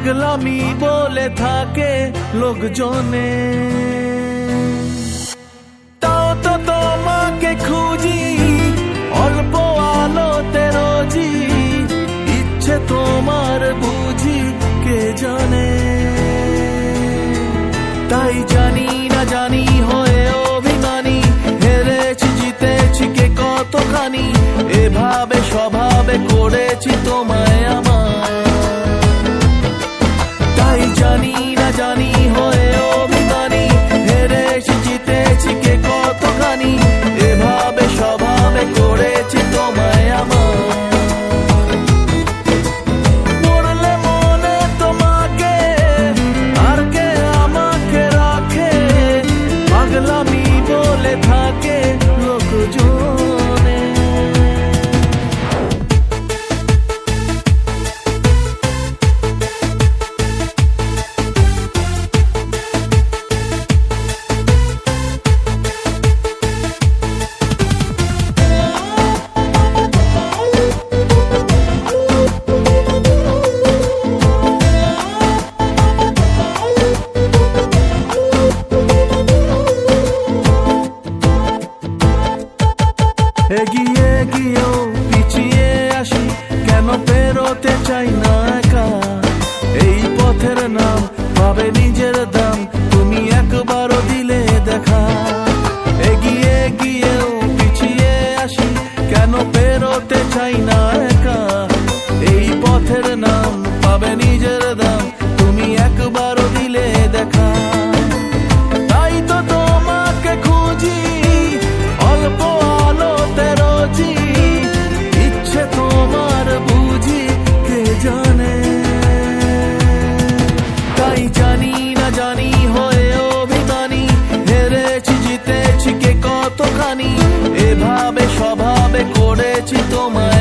পাগলামি বলে থাকে লোকজনে। তাও তো তোমাকে খুঁজি অল্প আলোতে রোজি, ইচ্ছে তোমার বুঝি কে জানে। তাই জানি না জানি হয়ে অভিমানী, হেরেছি জিতেছি কে কতখানি, এভাবে স্বভাবে করেছি তোমায় আমার। তাই জানি না জানি হয়ে অভিমানী, হেরেছি জিতেছি কে কতখানি, এভাবে স্বভাবে করেছি তোমায় আমার। মরলে মনে তোমাকে আর কে আমাকে রাখে, পাগলামি বলে থাকে লোকজনে। এগিয়ে গিয়েও পিছিয়ে আসি, কেন পেরোতে চাই না একা। এই পথের নাম পাবে নিজের দাম, তুমি একবারও দিলে দেখা। এগিয়ে গিয়েও পিছিয়ে আসি, কেন পেরোতে চাই না একা। এই পথের নাম পাবে নিজের দাম, তুমি একবারও দিলে দেখা। তাই তো তোমাকে খুঁজি অল্প আলোতে রোজি, ইচ্ছে তোমার বুঝি কে জানে। তাই জানি না জানি হয়ে অভিমানী, হেরেছি জিতেছি কে কতখানি, এভাবে স্বভাবে করেছি তোমায়